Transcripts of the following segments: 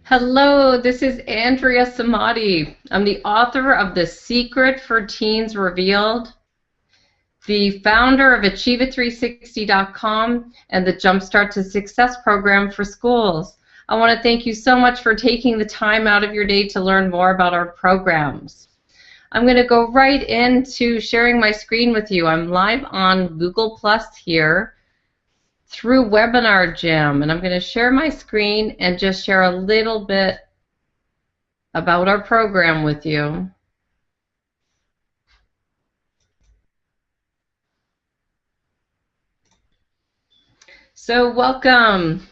Hello, this is Andrea Samadi. I'm the author of The Secret for Teens Revealed, the founder of AchieveIT360.com and the Jumpstart to Success program for schools. I want to thank you so much for taking the time out of your day to learn more about our programs. I'm going to go right into sharing my screen with you. I'm live on Google Plus here through Webinar Jam, and I'm going to share my screen and just share a little bit about our program with you. So welcome,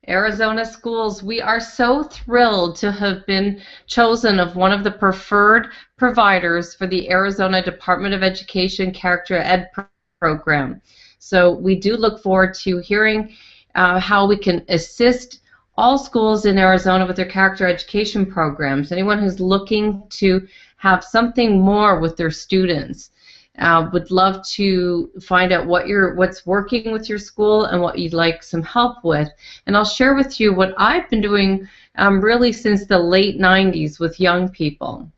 Arizona schools. We are so thrilled to have been chosen of one of the preferred providers for the Arizona Department of Education Character Ed program. So we do look forward to hearing how we can assist all schools in Arizona with their character education programs. Anyone who's looking to have something more with their students would love to find out what's working with your school and what you'd like some help with. And I'll share with you what I've been doing really since the late 90s with young people.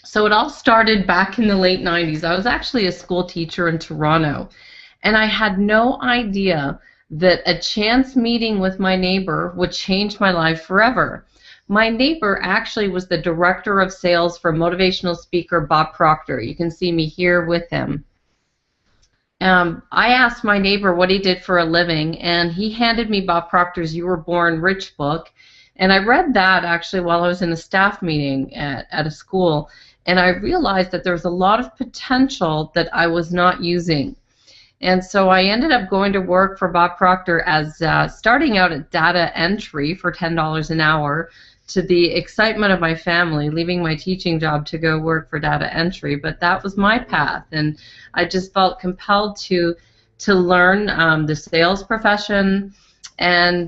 So it all started back in the late 90s. I was actually a school teacher in Toronto, and I had no idea that a chance meeting with my neighbor would change my life forever. My neighbor actually was the director of sales for motivational speaker Bob Proctor. You can see me here with him. I asked my neighbor what he did for a living, and he handed me Bob Proctor's You Were Born Rich book, and I read that actually while I was in a staff meeting at a school, and I realized that there was a lot of potential that I was not using. And so I ended up going to work for Bob Proctor as starting out at data entry for $10 an hour, to the excitement of my family, leaving my teaching job to go work for data entry. But that was my path, and I just felt compelled to learn the sales profession and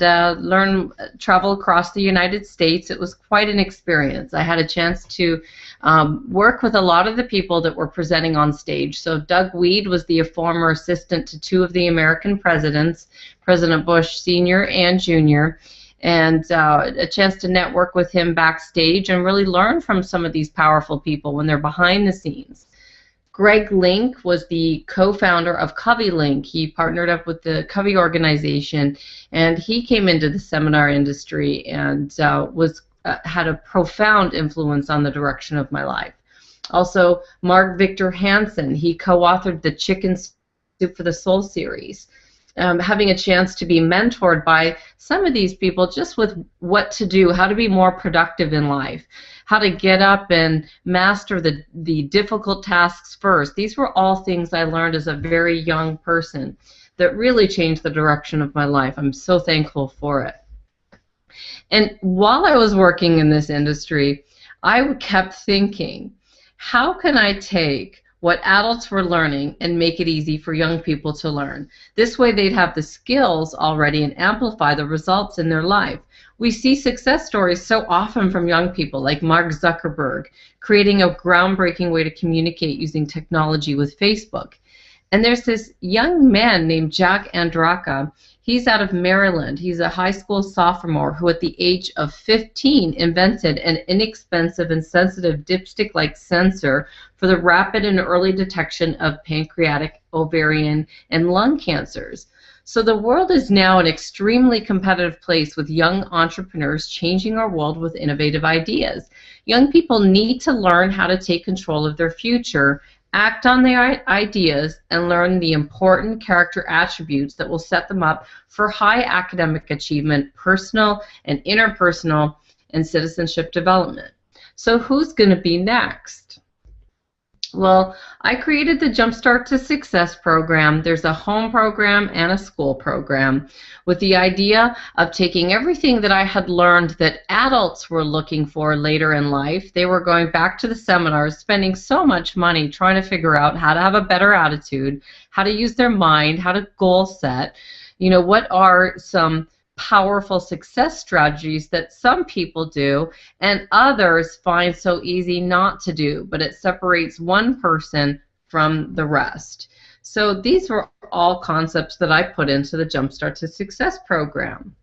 travel across the United States. It was quite an experience. I had a chance to work with a lot of the people that were presenting on stage. So Doug Weed was the former assistant to two of the American presidents, President Bush Sr. and Jr., and a chance to network with him backstage and really learn from some of these powerful people when they're behind the scenes. Greg Link was the co-founder of Covey Link. He partnered up with the Covey organization, and he came into the seminar industry and had a profound influence on the direction of my life. Also, Mark Victor Hansen, he co-authored the Chicken Soup for the Soul series. Having a chance to be mentored by some of these people just with what to do, how to be more productive in life, how to get up and master the difficult tasks first. These were all things I learned as a very young person that really changed the direction of my life. I'm so thankful for it. And while I was working in this industry, I kept thinking, how can I take what adults were learning and make it easy for young people to learn? This way they'd have the skills already and amplify the results in their life. We see success stories so often from young people, like Mark Zuckerberg, creating a groundbreaking way to communicate using technology with Facebook. And there's this young man named Jack Andraka. He's out of Maryland. He's a high school sophomore who at the age of 15 invented an inexpensive and sensitive dipstick-like sensor for the rapid and early detection of pancreatic, ovarian, and lung cancers. So the world is now an extremely competitive place with young entrepreneurs changing our world with innovative ideas. Young people need to learn how to take control of their future, act on their ideas, and learn the important character attributes that will set them up for high academic achievement, personal and interpersonal, and citizenship development. So who's going to be next? Well, I created the Jumpstart to Success program. There's a home program and a school program with the idea of taking everything that I had learned that adults were looking for later in life. They were going back to the seminars, spending so much money trying to figure out how to have a better attitude, how to use their mind, how to goal set. You know, what are some powerful success strategies that some people do and others find so easy not to do, but it separates one person from the rest. So these were all concepts that I put into the Jumpstart to Success program.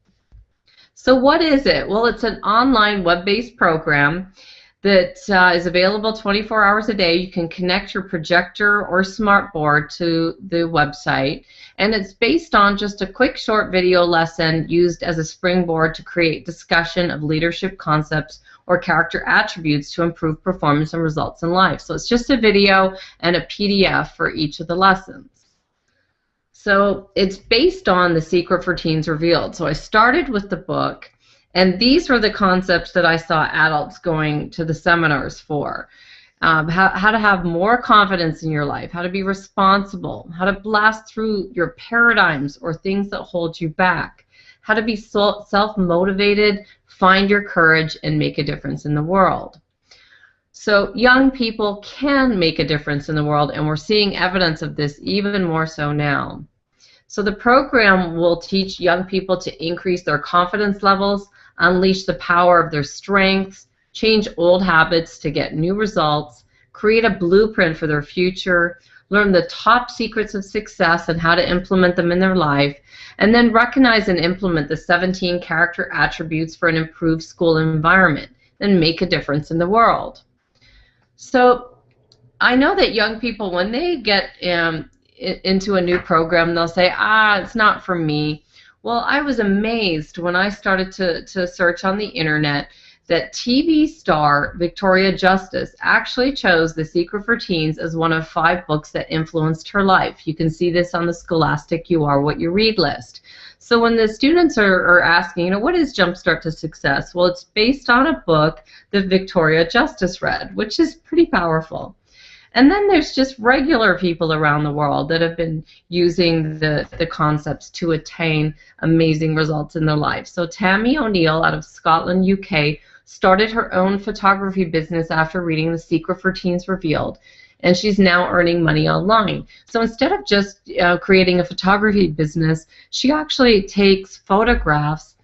So what is it? Well, it's an online web-based program that is available 24 hours a day. You can connect your projector or smartboard to the website, and it's based on just a quick short video lesson used as a springboard to create discussion of leadership concepts or character attributes to improve performance and results in life. So it's just a video and a PDF for each of the lessons. So it's based on The Secret for Teens Revealed. So I started with the book, and these were the concepts that I saw adults going to the seminars for. How to have more confidence in your life, how to be responsible, how to blast through your paradigms or things that hold you back, how to be self-motivated, find your courage, and make a difference in the world. So young people can make a difference in the world, and we're seeing evidence of this even more so now. So the program will teach young people to increase their confidence levels, unleash the power of their strengths, change old habits to get new results, create a blueprint for their future, learn the top secrets of success and how to implement them in their life, and then recognize and implement the 17 character attributes for an improved school environment, and make a difference in the world. So I know that young people, when they get into a new program, they'll say, it's not for me. Well, I was amazed when I started to search on the internet that TV star Victoria Justice actually chose The Secret for Teens as one of 5 books that influenced her life. You can see this on the Scholastic You Are What You Read list. So when the students are asking, what is Jumpstart to Success? Well, it's based on a book that Victoria Justice read, which is pretty powerful. And then there's just regular people around the world that have been using the concepts to attain amazing results in their life. So Tammy O'Neill out of Scotland, UK, started her own photography business after reading The Secret for Teens Revealed, and she's now earning money online. So instead of just creating a photography business, she actually takes photographs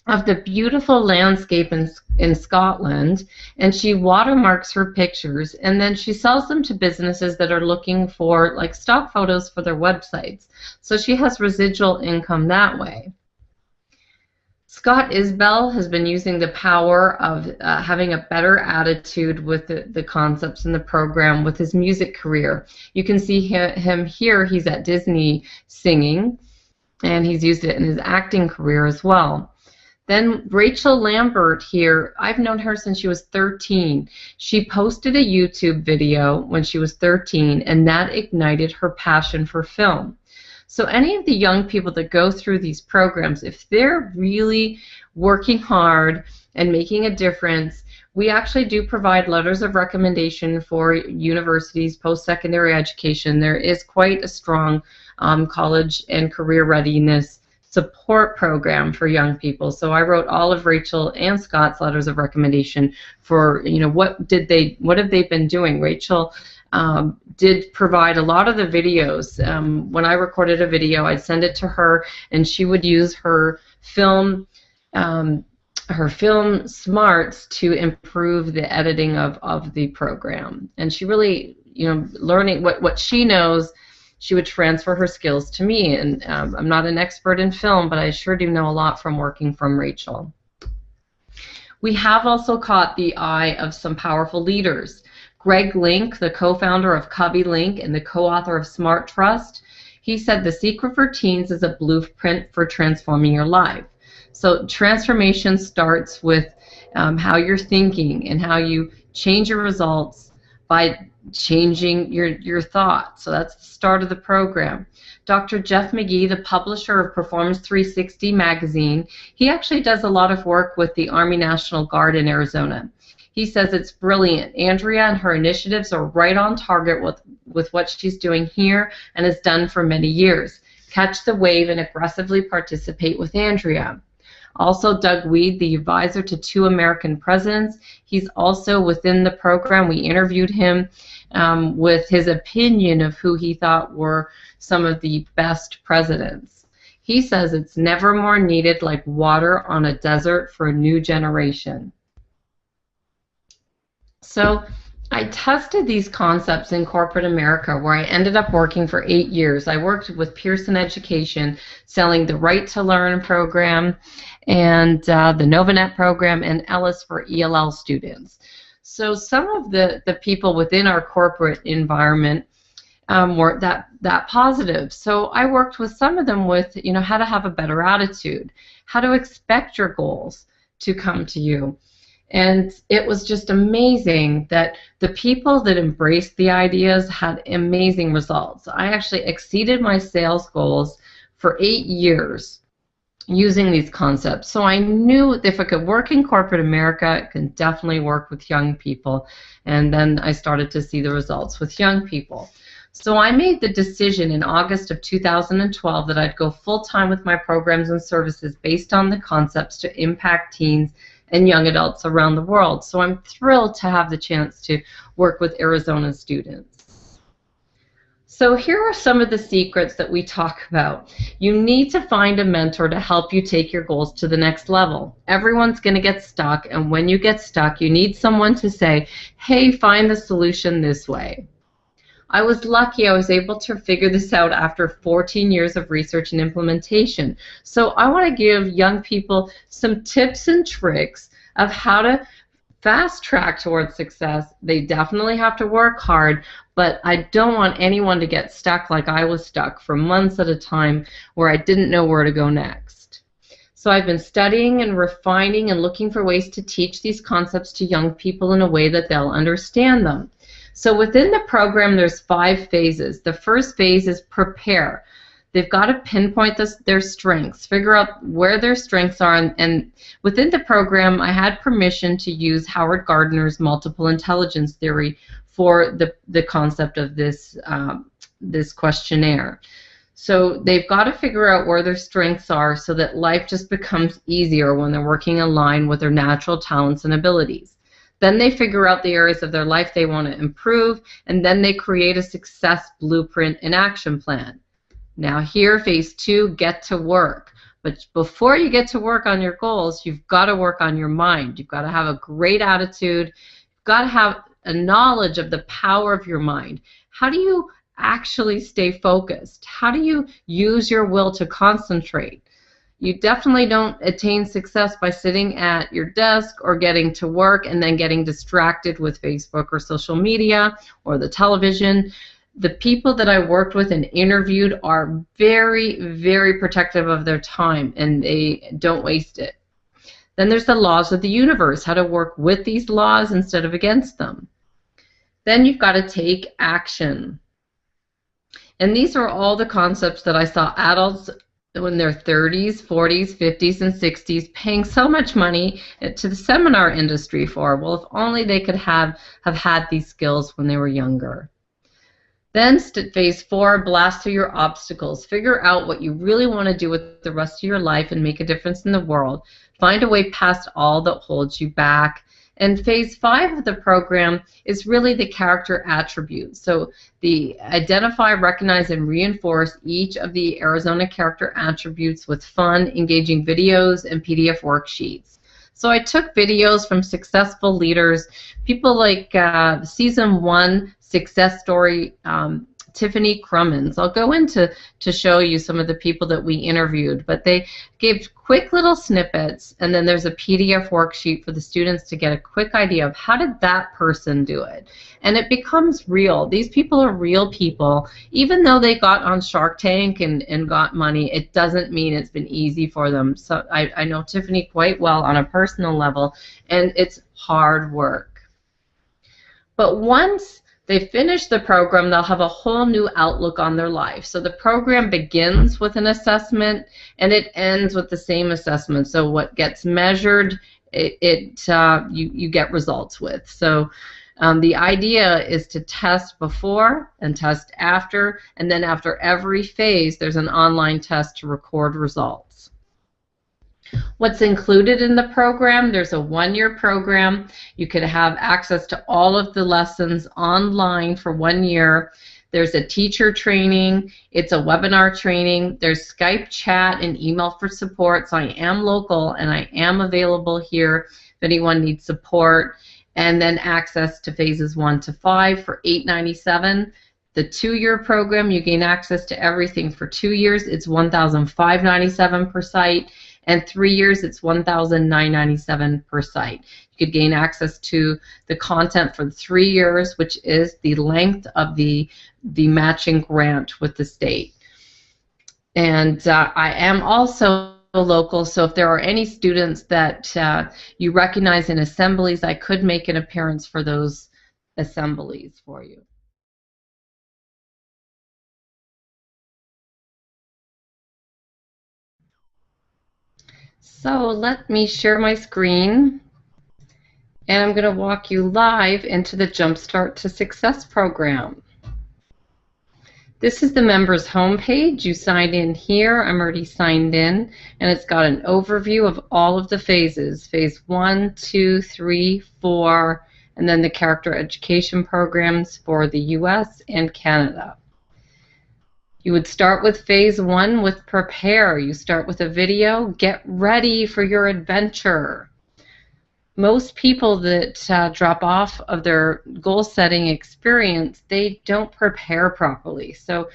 of the beautiful landscape in Scotland, and she watermarks her pictures, and then she sells them to businesses that are looking for like stock photos for their websites. So she has residual income that way. Scott Isbell has been using the power of having a better attitude with the concepts in the program with his music career. You can see him here. He's at Disney singing, and he's used it in his acting career as well. Then Rachel Lambert here, I've known her since she was 13. She posted a YouTube video when she was 13, and that ignited her passion for film. So any of the young people that go through these programs, if they're really working hard and making a difference, we actually do provide letters of recommendation for universities, post-secondary education. There is quite a strong college and career readiness support program for young people. So I wrote all of Rachel and Scott's letters of recommendation for, what have they been doing. Rachel did provide a lot of the videos. When I recorded a video, I'd send it to her, and she would use her film smarts to improve the editing of the program. And she really, learning what she knows, she would transfer her skills to me. And I'm not an expert in film, but I sure do know a lot from working from Rachel. We have also caught the eye of some powerful leaders. Greg Link, the co-founder of Cubby Link and the co-author of Smart Trust, he said The Secret for Teens is a blueprint for transforming your life. So transformation starts with how you're thinking and how you change your results by changing your thoughts. So that's the start of the program. Dr. Jeff McGee, the publisher of Performance360 magazine, he actually does a lot of work with the Army National Guard in Arizona. He says it's brilliant. Andrea and her initiatives are right on target with what she's doing here and has done for many years. Catch the wave and aggressively participate with Andrea. Also, Doug Weed, the advisor to 2 American presidents, he's also within the program. We interviewed him with his opinion of who he thought were some of the best presidents. He says it's never more needed like water on a desert for a new generation. So I tested these concepts in corporate America, where I ended up working for 8 years. I worked with Pearson Education, selling the Right to Learn program and the Novanet program and Ellis for ELL students. So some of the people within our corporate environment weren't that positive. So I worked with some of them with, how to have a better attitude, how to expect your goals to come to you. And it was just amazing that the people that embraced the ideas had amazing results. I actually exceeded my sales goals for 8 years using these concepts. So I knew if it could work in corporate America, it can definitely work with young people. And then I started to see the results with young people. So I made the decision in August of 2012 that I'd go full-time with my programs and services based on the concepts to impact teens and young adults around the world. So I'm thrilled to have the chance to work with Arizona students. So here are some of the secrets that we talk about. You need to find a mentor to help you take your goals to the next level. Everyone's going to get stuck, and when you get stuck, you need someone to say, hey, find the solution this way. I was lucky I was able to figure this out after 14 years of research and implementation. So I want to give young people some tips and tricks of how to fast track towards success. They definitely have to work hard, but I don't want anyone to get stuck like I was stuck for months at a time where I didn't know where to go next. So I've been studying and refining and looking for ways to teach these concepts to young people in a way that they'll understand them. So within the program, there's 5 phases. The first phase is prepare. They've got to pinpoint their strengths, figure out where their strengths are, and within the program, I had permission to use Howard Gardner's multiple intelligence theory for the concept of this, this questionnaire. So they've got to figure out where their strengths are so that life just becomes easier when they're working in line with their natural talents and abilities. Then they figure out the areas of their life they want to improve, and then they create a success blueprint and action plan. Now here, phase 2, get to work. But before you get to work on your goals, you've got to work on your mind. You've got to have a great attitude. You've got to have a knowledge of the power of your mind. How do you actually stay focused? How do you use your will to concentrate? You definitely don't attain success by sitting at your desk or getting to work and then getting distracted with Facebook or social media or the television. The people that I worked with and interviewed are very, very protective of their time, and they don't waste it. Then there's the laws of the universe, how to work with these laws instead of against them. Then you've got to take action. And these are all the concepts that I saw adults in their 30s, 40s, 50s, and 60s paying so much money to the seminar industry for. Well, if only they could have had these skills when they were younger. Then phase 4, blast through your obstacles. Figure out what you really want to do with the rest of your life and make a difference in the world. Find a way past all that holds you back. And phase 5 of the program is really the character attributes. So the identify, recognize, and reinforce each of the Arizona character attributes with fun, engaging videos and PDF worksheets. So I took videos from successful leaders, people like season 1 success story, Tiffany Crummins. I'll go into to show you some of the people that we interviewed, but they gave quick little snippets, and then there's a PDF worksheet for the students to get a quick idea of how did that person do it. And it becomes real. These people are real people. Even though they got on Shark Tank and got money, it doesn't mean it's been easy for them. So I know Tiffany quite well on a personal level, and it's hard work. But once they finish the program, they'll have a whole new outlook on their life. So the program begins with an assessment, and it ends with the same assessment. So what gets measured, you get results with. So the idea is to test before and test after, and then after every phase, there's an online test to record results. What's included in the program? There's a 1-year program. You could have access to all of the lessons online for 1 year. There's a teacher training. It's a webinar training. There's Skype chat and email for support. So I am local and I am available here if anyone needs support. and then access to phases 1 to 5 for $897. The 2-year program, you gain access to everything for 2 years. It's $1,597 per site, and 3 years, it's $1,997 per site. You could gain access to the content for 3 years, which is the length of the matching grant with the state. And I am also local, so if there are any students that you recognize in assemblies, I could make an appearance for those assemblies for you. So let me share my screen, and I'm going to walk you live into the Jumpstart to Success program. This is the members homepage. You sign in here. I'm already signed in, and it's got an overview of all of the phases, phase 1, 2, 3, 4, and then the character education programs for the US and Canada. You would start with phase 1 with prepare. You start with a video. Get ready for your adventure. Most people that drop off of their goal-setting experience, they don't prepare properly. So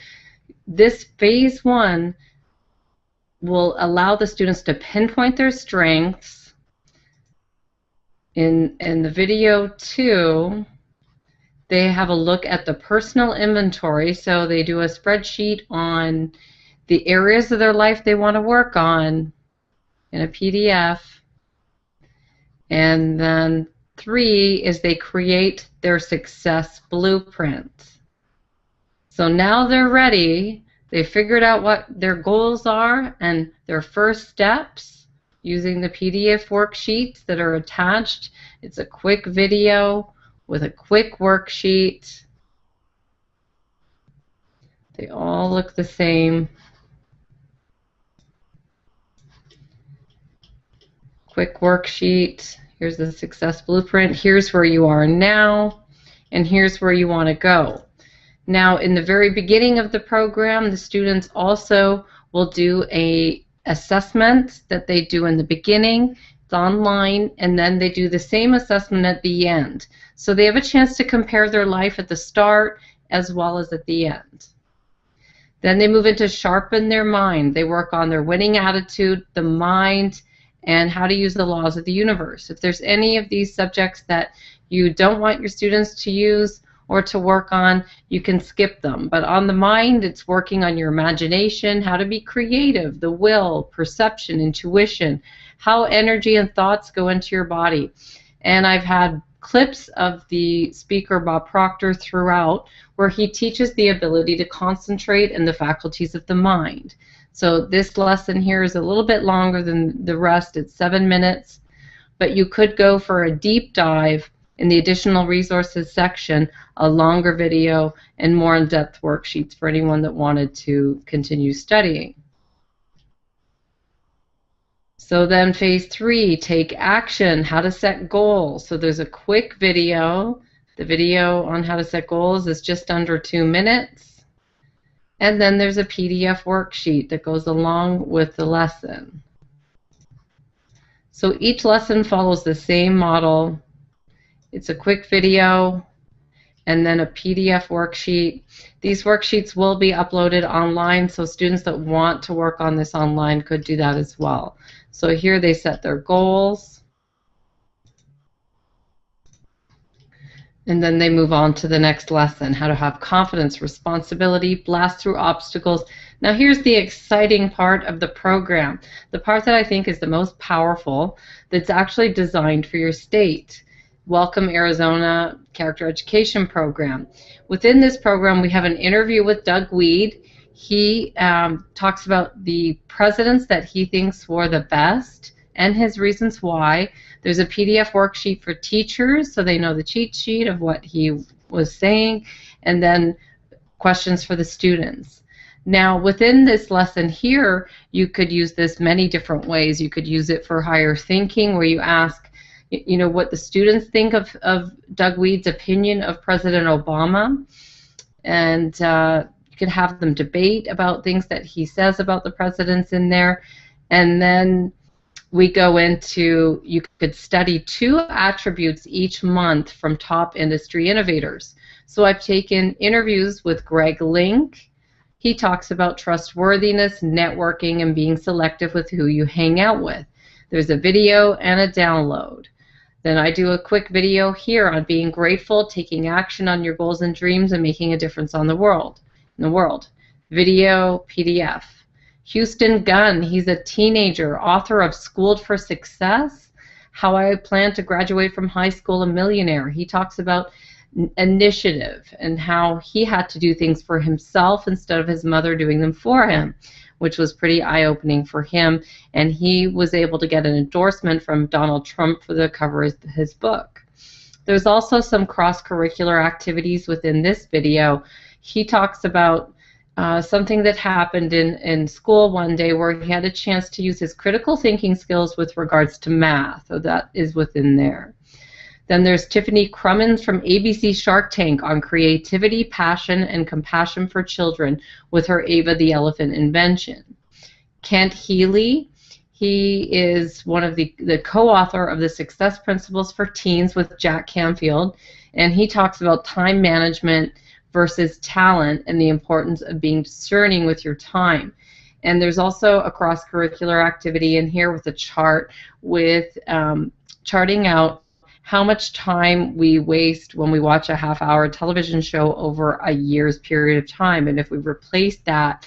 this phase 1 will allow the students to pinpoint their strengths. In the video 2, they have a look at the personal inventory. So they do a spreadsheet on the areas of their life they want to work on in a PDF. And then 3 is they create their success blueprint. So now they're ready. They figured out what their goals are and their first steps using the PDF worksheets that are attached. It's a quick video with a quick worksheet. They all look the same. Quick worksheet. Here's the success blueprint. Here's where you are now, and here's where you want to go. Now, in the very beginning of the program, the students also will do an assessment that they do in the beginning. It's online, and then they do the same assessment at the end. So they have a chance to compare their life at the start as well as at the end. Then they move into sharpen their mind. They work on their winning attitude, the mind, and how to use the laws of the universe. If there's any of these subjects that you don't want your students to use or to work on, you can skip them. But on the mind, it's working on your imagination, how to be creative, the will, perception, intuition, how energy and thoughts go into your body. And I've had clips of the speaker, Bob Proctor, throughout, where he teaches the ability to concentrate and the faculties of the mind. So this lesson here is a little bit longer than the rest. It's 7 minutes, but you could go for a deep dive in the additional resources section, a longer video, and more in-depth worksheets for anyone that wanted to continue studying. So then phase 3, take action, how to set goals. So there's a quick video. The video on how to set goals is just under 2 minutes. And then there's a PDF worksheet that goes along with the lesson. So each lesson follows the same model. It's a quick video and then a PDF worksheet. These worksheets will be uploaded online, so students that want to work on this online could do that as well. So here they set their goals. And then they move on to the next lesson, how to have confidence, responsibility, blast through obstacles. Now here's the exciting part of the program, the part that I think is the most powerful, that's actually designed for your state. Welcome Arizona Character Education Program. Within this program, we have an interview with Doug Weed. He talks about the presidents that he thinks were the best and his reasons why. There's a PDF worksheet for teachers so they know the cheat sheet of what he was saying, and then questions for the students. Now within this lesson here, you could use this many different ways. You could use it for higher thinking, where you ask, you know, what the students think of Doug Weed's opinion of President Obama, and you can have them debate about things that he says about the presidents in there. And then we go into, you could study 2 attributes each month from top industry innovators. So I've taken interviews with Greg Link. He talks about trustworthiness, networking, and being selective with who you hang out with. There's a video and a download. Then I do a quick video here on being grateful, taking action on your goals and dreams, and making a difference on the world. Video, PDF. Houston Gunn, he's a teenager, author of Schooled for Success, How I Plan to Graduate from High School a Millionaire. He talks about initiative and how he had to do things for himself instead of his mother doing them for him, which was pretty eye-opening for him. And he was able to get an endorsement from Donald Trump for the cover of his book. There's also some cross-curricular activities within this video. He talks about something that happened in school one day where he had a chance to use his critical thinking skills with regards to math. So that is within there. Then there's Tiffany Crummins from ABC Shark Tank on creativity, passion, and compassion for children with her Ava the Elephant invention. Kent Healy, he is one of the co-author of the Success Principles for Teens with Jack Canfield, and he talks about time management versus talent and the importance of being discerning with your time. And there's also a cross-curricular activity in here with a chart with charting out how much time we waste when we watch a half-hour television show over a year's period of time. And if we replace that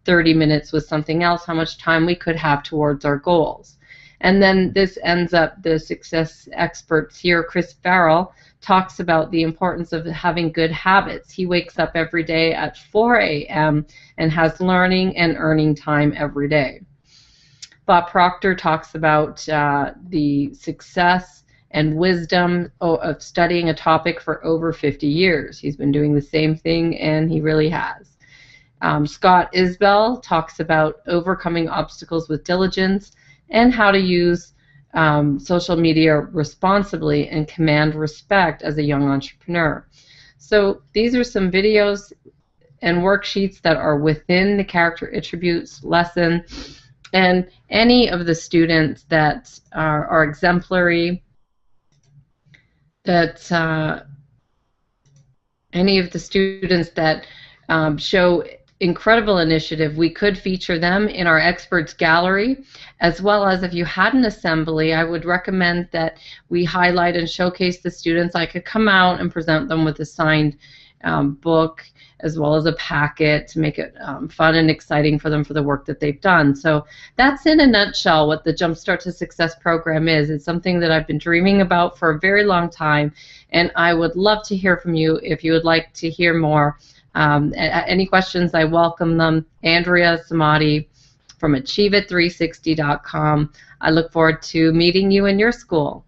30 minutes with something else, how much time we could have towards our goals. And then this ends up, the success experts here, Chris Farrell, talks about the importance of having good habits. He wakes up every day at 4 a.m. and has learning and earning time every day. Bob Proctor talks about the success and wisdom of studying a topic for over 50 years. He's been doing the same thing, and he really has. Scott Isbell talks about overcoming obstacles with diligence and how to use social media responsibly and command respect as a young entrepreneur. So these are some videos and worksheets that are within the character attributes lesson, and any of the students that are exemplary, that any of the students that show incredible initiative, we could feature them in our experts gallery, as well as if you had an assembly, I would recommend that we highlight and showcase the students. I could come out and present them with a signed book, as well as a packet to make it fun and exciting for them for the work that they've done. So that's in a nutshell what the Jumpstart to Success program is. It's something that I've been dreaming about for a very long time, and I would love to hear from you if you would like to hear more. Any questions, I welcome them. Andrea, Samadi from AchieveIT360.com. I look forward to meeting you in your school.